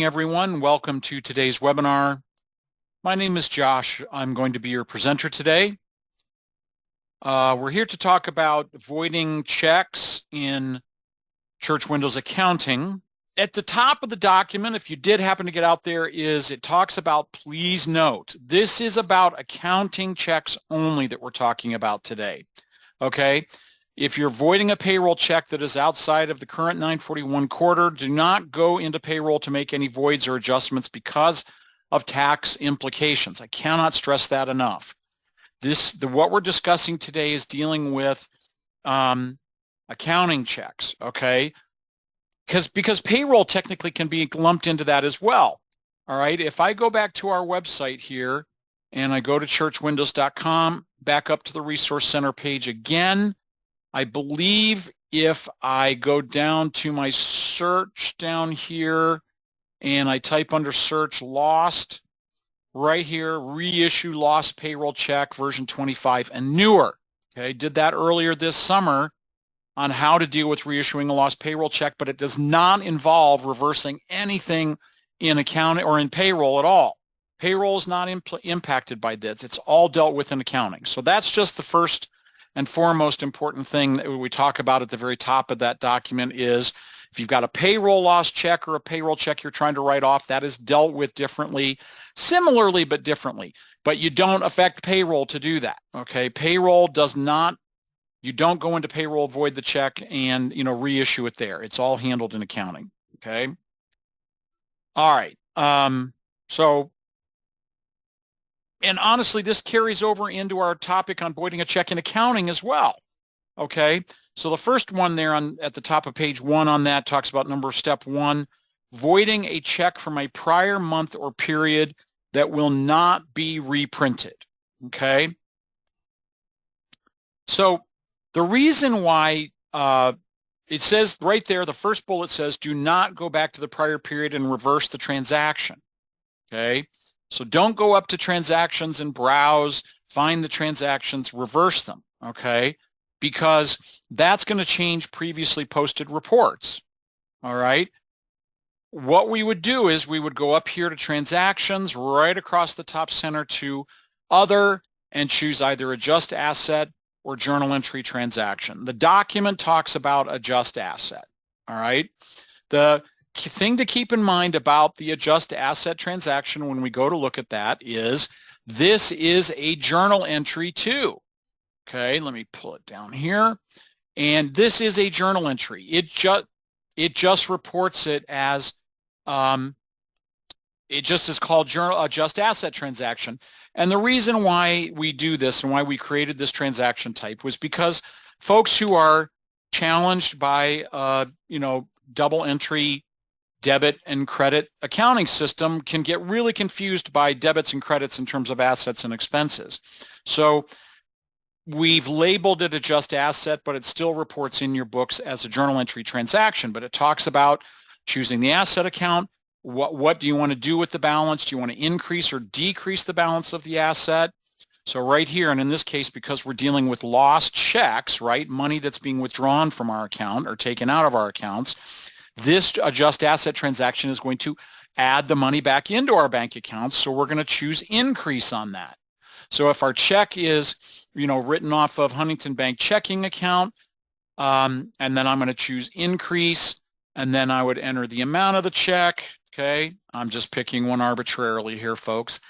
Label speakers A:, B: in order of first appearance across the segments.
A: Everyone, welcome to today's webinar. My name is Josh. I'm going to be your presenter today. We're here to talk about voiding checks in Church Windows accounting. At the top of the document, if you did happen to get out there, it talks about, please note, this is about accounting checks only that we're talking about today. Okay? If you're voiding a payroll check that is outside of the current 941 quarter, do not go into payroll to make any voids or adjustments because of tax implications. I cannot stress that enough. What we're discussing today is dealing with accounting checks, okay? Because payroll technically can be lumped into that as well. All right, if I go back to our website here and I go to churchwindows.com, back up to the Resource Center page again, I believe if I go down to my search down here and I type under search lost, right here, reissue lost payroll check version 25 and newer. Okay, did that earlier this summer on how to deal with reissuing a lost payroll check, but it does not involve reversing anything in accounting or in payroll at all. Payroll is not impacted by this. It's all dealt with in accounting. So that's just the first and foremost important thing that we talk about at the very top of that document is if you've got a payroll loss check or a payroll check you're trying to write off, that is dealt with differently, similarly but differently. But you don't affect payroll to do that, okay? Payroll does not, you don't go into payroll, void the check, and reissue it there. It's all handled in accounting, okay? All right, and honestly, this carries over into our topic on voiding a check in accounting as well, okay? So the first one there at the top of page 1 on that talks about step 1, voiding a check from a prior month or period that will not be reprinted, okay? So the reason why it says right there, the first bullet says, do not go back to the prior period and reverse the transaction, okay? So don't go up to transactions and browse, find the transactions, reverse them, okay? Because that's going to change previously posted reports, all right? What we would do is we would go up here to transactions, right across the top center to other, and choose either adjust asset or journal entry transaction. The document talks about adjust asset, all right? The thing to keep in mind about the adjust asset transaction when we go to look at that is this is a journal entry too. Okay, let me pull it down here. And this is a journal entry. It just reports it as it just is called journal adjust asset transaction. And the reason why we do this and why we created this transaction type was because folks who are challenged by double entry debit and credit accounting system can get really confused by debits and credits in terms of assets and expenses. So we've labeled it adjust asset, but it still reports in your books as a journal entry transaction, but it talks about choosing the asset account. What do you want to do with the balance? Do you want to increase or decrease the balance of the asset? So right here, and in this case, because we're dealing with lost checks, right, money that's being withdrawn from our account or taken out of our accounts, this adjust asset transaction is going to add the money back into our bank accounts, so we're going to choose increase on that. So if our check is, written off of Huntington Bank checking account, and then I'm going to choose increase, and then I would enter the amount of the check, okay? I'm just picking one arbitrarily here, folks.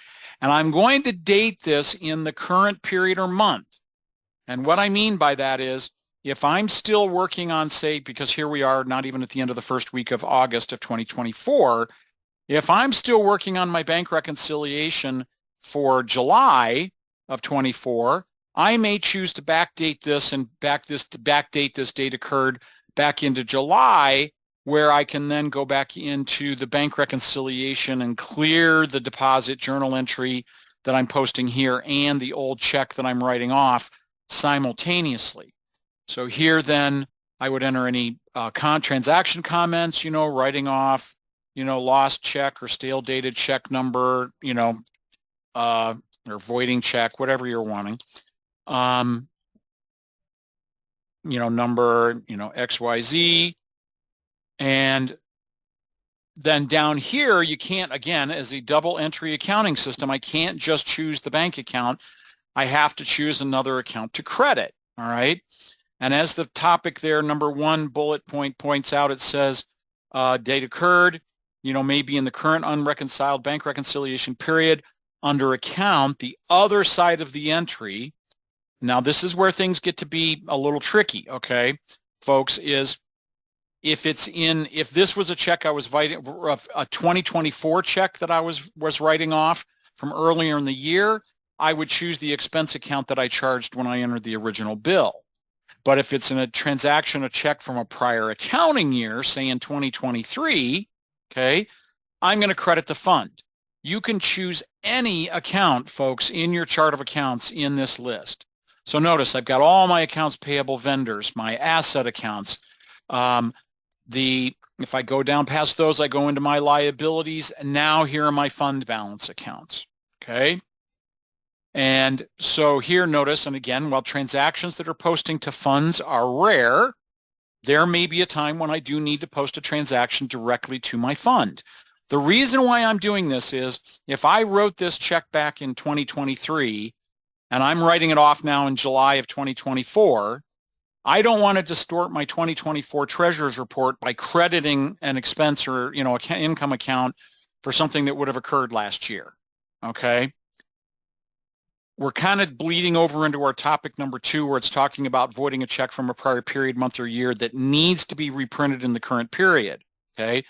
A: And I'm going to date this in the current period or month. And what I mean by that is, if I'm still working on, say, because here we are not even at the end of the first week of August of 2024, if I'm still working on my bank reconciliation for July of 24, I may choose to backdate this and backdate this date occurred back into July, where I can then go back into the bank reconciliation and clear the deposit journal entry that I'm posting here and the old check that I'm writing off simultaneously. So here then I would enter any transaction comments, writing off, lost check or stale dated check number, or voiding check, whatever you're wanting. Number, XYZ. And then down here, you can't, again, as a double entry accounting system, I can't just choose the bank account. I have to choose another account to credit, all right? And as the topic there, number 1 bullet point points out, it says date occurred, maybe in the current unreconciled bank reconciliation period under account, the other side of the entry. Now, this is where things get to be a little tricky, okay, folks, is if this was a check I was writing, a 2024 check that I was writing off from earlier in the year, I would choose the expense account that I charged when I entered the original bill. But if it's in a transaction, a check from a prior accounting year, say in 2023, okay, I'm going to credit the fund. You can choose any account, folks, in your chart of accounts in this list. So notice I've got all my accounts payable vendors, my asset accounts. If I go down past those, I go into my liabilities, and now here are my fund balance accounts, okay? And so here, notice, and again, while transactions that are posting to funds are rare, there may be a time when I do need to post a transaction directly to my fund. The reason why I'm doing this is if I wrote this check back in 2023 and I'm writing it off now in July of 2024, I don't want to distort my 2024 treasurer's report by crediting an expense or, an income account for something that would have occurred last year, okay? We're kind of bleeding over into our topic number 2, where it's talking about voiding a check from a prior period, month, or year that needs to be reprinted in the current period, okay?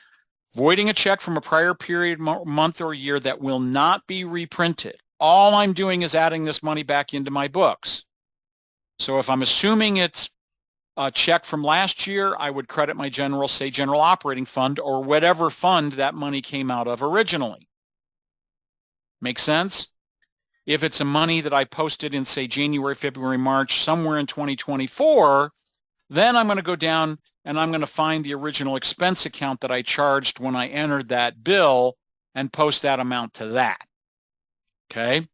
A: Voiding a check from a prior period, month, or year that will not be reprinted. All I'm doing is adding this money back into my books. So if I'm assuming it's a check from last year, I would credit my general operating fund or whatever fund that money came out of originally. Make sense? If it's a money that I posted in, say, January, February, March, somewhere in 2024, then I'm going to go down and I'm going to find the original expense account that I charged when I entered that bill and post that amount to that. Okay?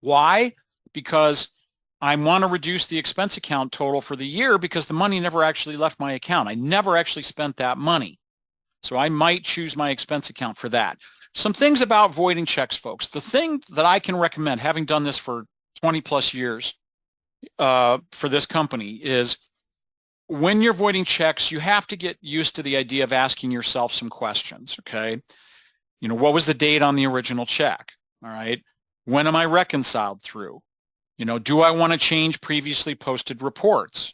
A: Why? Because I want to reduce the expense account total for the year because the money never actually left my account. I never actually spent that money. So I might choose my expense account for that. Some things about voiding checks, folks. The thing that I can recommend, having done this for 20 plus years for this company, is when you're voiding checks, you have to get used to the idea of asking yourself some questions, okay? What was the date on the original check, all right? When am I reconciled through? Do I want to change previously posted reports?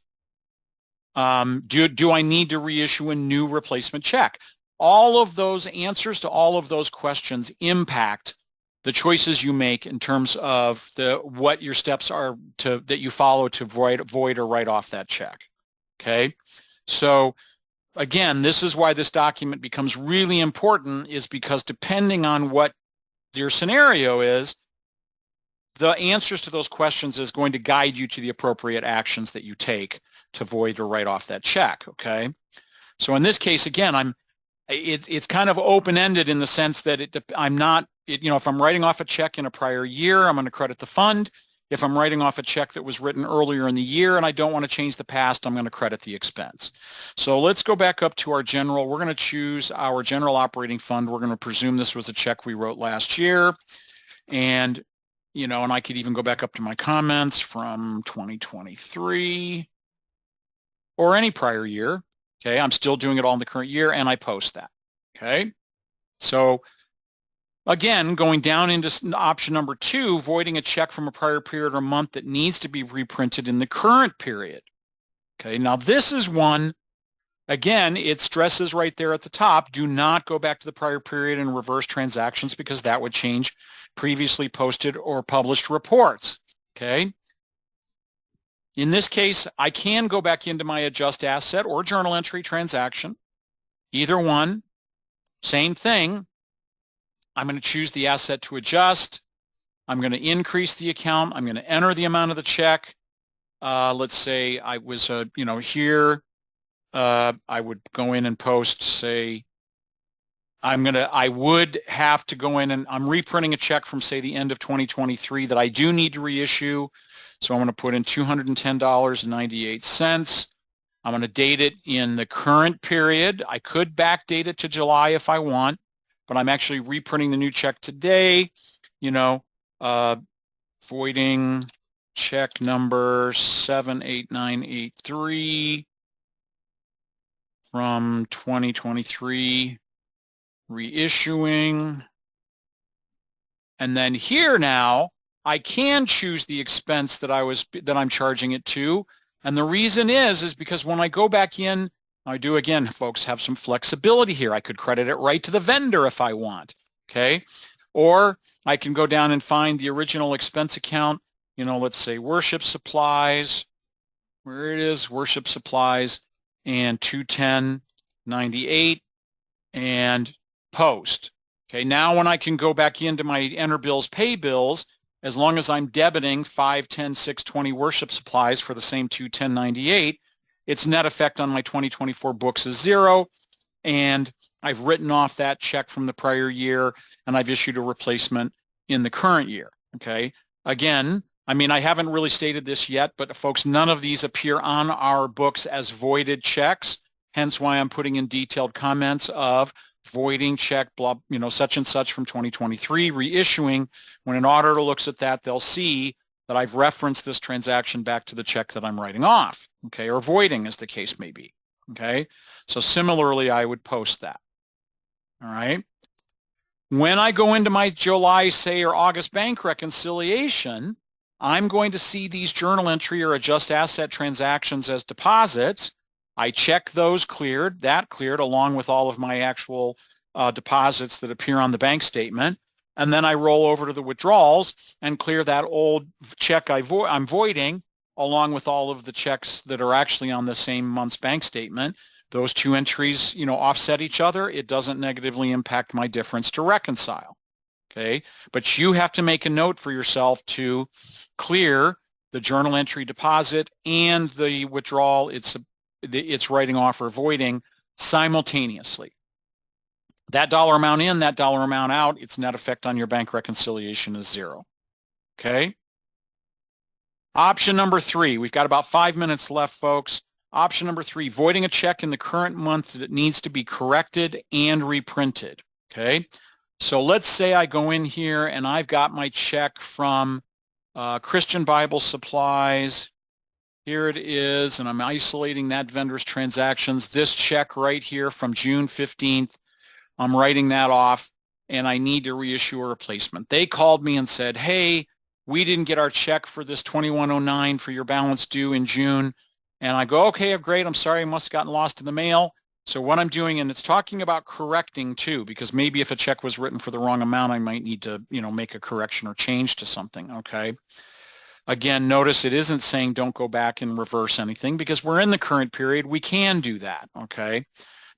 A: Do I need to reissue a new replacement check? All of those answers to all of those questions impact the choices you make in terms of what your steps are that you follow to void or write off that check. Okay, so again, this is why this document becomes really important, is because depending on what your scenario is, the answers to those questions is going to guide you to the appropriate actions that you take to void or write off that check. Okay, so in this case, again, it's kind of open-ended in the sense that if I'm writing off a check in a prior year, I'm going to credit the fund. If I'm writing off a check that was written earlier in the year and I don't want to change the past, I'm going to credit the expense. So let's go back up to our general. We're going to choose our general operating fund. We're going to presume this was a check we wrote last year. And, and I could even go back up to my comments from 2023 or any prior year. Okay, I'm still doing it all in the current year, and I post that. Okay, so again, going down into option number 2, voiding a check from a prior period or month that needs to be reprinted in the current period. Okay, now this is one, again, it stresses right there at the top, do not go back to the prior period and reverse transactions because that would change previously posted or published reports. Okay. In this case, I can go back into my adjust asset or journal entry transaction. Either one, same thing. I'm going to choose the asset to adjust. I'm going to increase the account. I'm going to enter the amount of the check. Let's say I was, here, I would go in and post, say, I would have to go in and I'm reprinting a check from, say, the end of 2023 that I do need to reissue. So I'm going to put in $210.98. I'm going to date it in the current period. I could backdate it to July if I want, but I'm actually reprinting the new check today, you know, voiding check number 78983 from 2023, reissuing. And then here now, I can choose the expense that I'm charging it to. And the reason is because when I go back in, I do again, folks, have some flexibility here. I could credit it right to the vendor if I want, okay? Or I can go down and find the original expense account, you know, let's say worship supplies, where it is, worship supplies, and 21098, and post. Okay, now when I can go back into my enter bills, pay bills, as long as I'm debiting 5, 10, 6, 20 worship supplies for the same 21098, its net effect on my 2024 books is 0, and I've written off that check from the prior year, and I've issued a replacement in the current year. Okay, again, I mean, I haven't really stated this yet, but folks, none of these appear on our books as voided checks, hence why I'm putting in detailed comments of voiding check, blah, you know, such and such from 2023, reissuing. When an auditor looks at that, they'll see that I've referenced this transaction back to the check that I'm writing off, okay, or voiding as the case may be, okay? So similarly, I would post that, all right? When I go into my July, say, or August bank reconciliation, I'm going to see these journal entry or adjust asset transactions as deposits. I check those cleared, that cleared along with all of my actual deposits that appear on the bank statement. And then I roll over to the withdrawals and clear that old check I'm voiding along with all of the checks that are actually on the same month's bank statement. Those two entries, you know, offset each other. It doesn't negatively impact my difference to reconcile. Okay, but you have to make a note for yourself to clear the journal entry deposit and the withdrawal it's writing off or voiding simultaneously. That dollar amount in, that dollar amount out, its net effect on your bank reconciliation is 0. Okay? Option number 3, we've got about 5 minutes left, folks. Option number 3, voiding a check in the current month that needs to be corrected and reprinted. Okay? So let's say I go in here and I've got my check from Christian Bible Supplies. Here it is, and I'm isolating that vendor's transactions. This check right here from June 15th, I'm writing that off, and I need to reissue a replacement. They called me and said, hey, we didn't get our check for this 2109 for your balance due in June. And I go, okay, great, I'm sorry, I must have gotten lost in the mail. So what I'm doing, and it's talking about correcting too, because maybe if a check was written for the wrong amount, I might need to, you know, make a correction or change to something, okay? Again, notice it isn't saying don't go back and reverse anything because we're in the current period. We can do that, okay?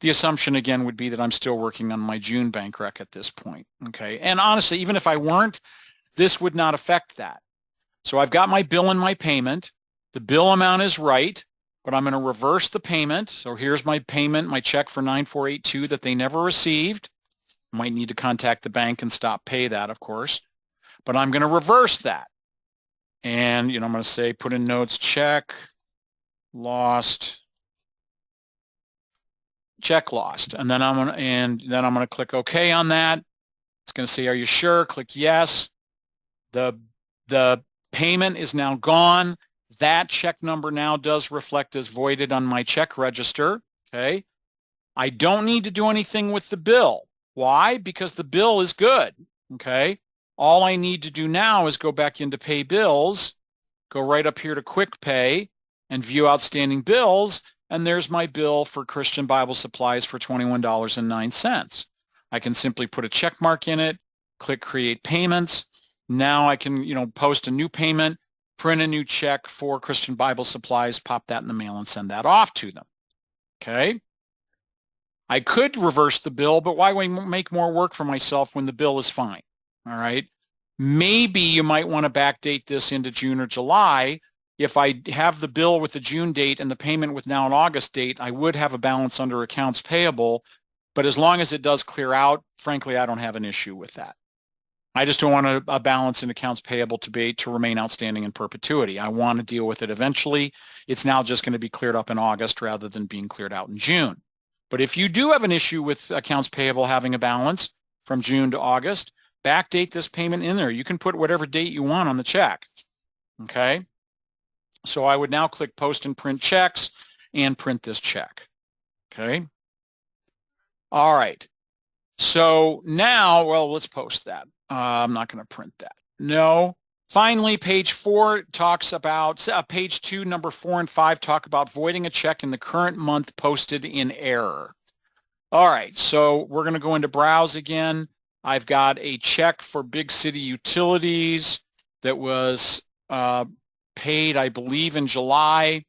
A: The assumption, again, would be that I'm still working on my June bank rec at this point, okay? And honestly, even if I weren't, this would not affect that. So I've got my bill and my payment. The bill amount is right, but I'm going to reverse the payment. So here's my payment, my check for 9482 that they never received. Might need to contact the bank and stop pay that, of course. But I'm going to reverse that. And, you know, I'm going to say, put in notes, check lost. And then I'm going to click OK on that. It's going to say, are you sure? Click yes. The payment is now gone. That check number now does reflect as voided on my check register. Okay. I don't need to do anything with the bill. Why? Because the bill is good. Okay. All I need to do now is go back into pay bills, go right up here to quick pay and view outstanding bills. And there's my bill for Christian Bible Supplies for $21.09. I can simply put a check mark in it, click create payments. Now I can, you know, post a new payment, print a new check for Christian Bible Supplies, pop that in the mail and send that off to them. Okay. I could reverse the bill, but why make more work for myself when the bill is fine? All right. Maybe you might want to backdate this into June or July. If I have the bill with the June date and the payment with now an August date, I would have a balance under accounts payable. But as long as it does clear out, frankly, I don't have an issue with that. I just don't want a balance in accounts payable to remain outstanding in perpetuity. I want to deal with it eventually. It's now just going to be cleared up in August rather than being cleared out in June. But if you do have an issue with accounts payable having a balance from June to August, backdate this payment in there. You can put whatever date you want on the check. Okay? So I would now click Post and Print Checks and print this check. Okay? All right. So now, well, let's post that. I'm not going to print that. No. Finally, page 4 talks about, page 2, number 4 and 5 talk about voiding a check in the current month posted in error. All right, so we're going to go into Browse again. I've got a check for Big City Utilities that was paid, I believe, in July.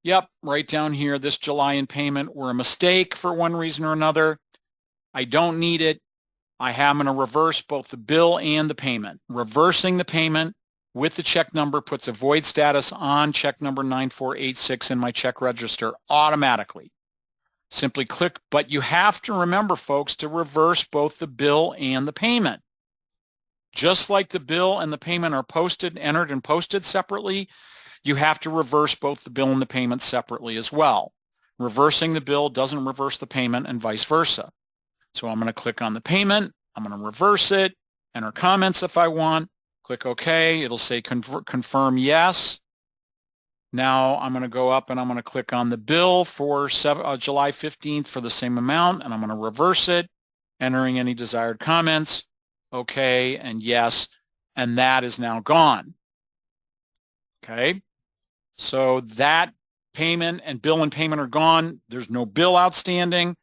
A: Yep, right down here, this July in payment were a mistake for one reason or another. I don't need it. I'm going to reverse both the bill and the payment. Reversing the payment with the check number puts a void status on check number 9486 in my check register automatically. Simply click, but you have to remember, folks, to reverse both the bill and the payment. Just like the bill and the payment are posted, entered and posted separately, you have to reverse both the bill and the payment separately as well. Reversing the bill doesn't reverse the payment and vice versa. So I'm going to click on the payment. I'm going to reverse it, enter comments if I want, click OK. It'll say confirm yes. Now I'm going to go up and I'm going to click on the bill for July 15th for the same amount, and I'm going to reverse it, entering any desired comments, OK, and yes, and that is now gone. Okay, so that payment and bill and payment are gone. There's no bill outstanding.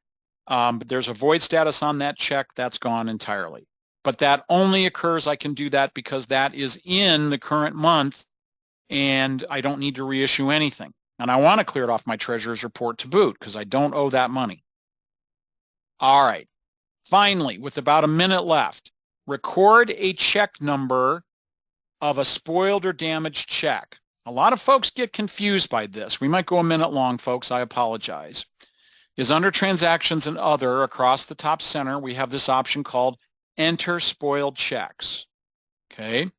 A: But there's a void status on that check. That's gone entirely. But that only occurs, I can do that because that is in the current month and I don't need to reissue anything. And I want to clear it off my treasurer's report to boot because I don't owe that money. All right. Finally, with about a minute left, record a check number of a spoiled or damaged check. A lot of folks get confused by this. We might go a minute long, folks. I apologize. Is under Transactions and Other, across the top center, we have this option called Enter Spoiled Checks. Okay.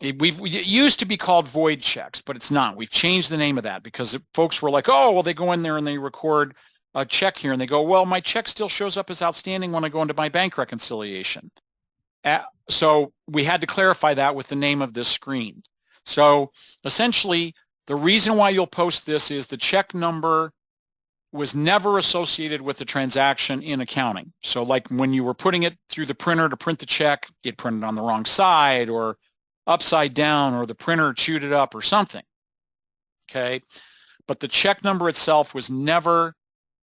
A: It used to be called Void Checks, but it's not. We've changed the name of that because folks were like, oh, well, they go in there and they record a check here and they go, well, my check still shows up as outstanding when I go into my bank reconciliation. So we had to clarify that with the name of this screen. So essentially, the reason why you'll post this is the check number was never associated with the transaction in accounting. So like when you were putting it through the printer to print the check, it printed on the wrong side or upside down, or the printer chewed it up or something. Okay. But the check number itself was never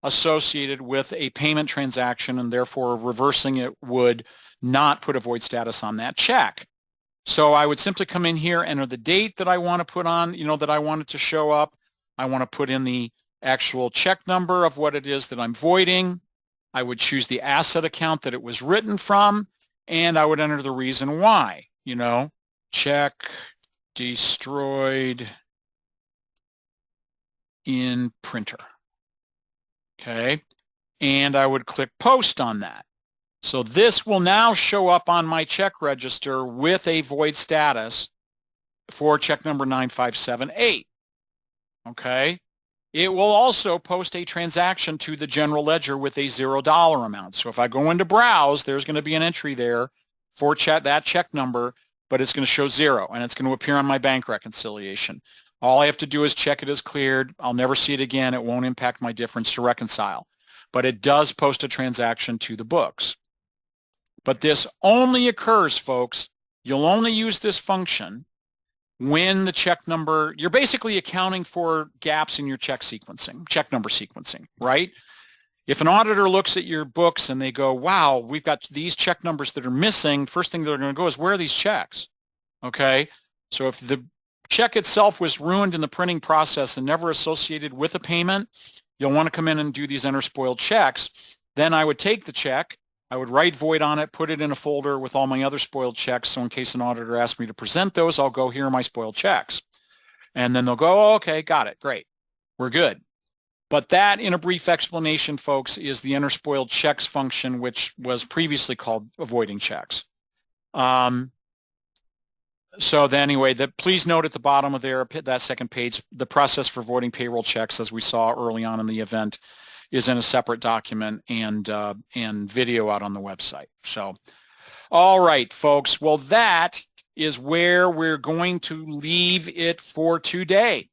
A: associated with a payment transaction, and therefore reversing it would not put a void status on that check. So I would simply come in here, enter the date that I want to put on, that I want it to show up. I want to put in the actual check number of what it is that I'm voiding. I would choose the asset account that it was written from, and I would enter the reason why, check destroyed in printer. Okay. And I would click post on that. So this will now show up on my check register with a void status for check number 9578. Okay. It will also post a transaction to the general ledger with a $0 amount. So if I go into Browse, there's going to be an entry there for that check number, but it's going to show 0, and it's going to appear on my bank reconciliation. All I have to do is check it as cleared. I'll never see it again. It won't impact my difference to reconcile. But it does post a transaction to the books. But this only occurs, folks, you'll only use this function when the check number, you're basically accounting for gaps in your check number sequencing, right? If an auditor looks at your books and they go, wow, we've got these check numbers that are missing, first thing they're going to go is, where are these checks? Okay, so if the check itself was ruined in the printing process and never associated with a payment, you'll want to come in and do these enter spoiled checks. Then I would take the check, I would write void on it, put it in a folder with all my other spoiled checks, so in case an auditor asks me to present those, I'll go, here are my spoiled checks. And then they'll go, oh, okay, got it, great, we're good. But that, in a brief explanation, folks, is the unspoiled checks function, which was previously called avoiding checks. So then anyway, please note at the bottom of that second page, the process for avoiding payroll checks, as we saw early on in the event, is in a separate document and video out on the website. So, all right, folks. Well, that is where we're going to leave it for today.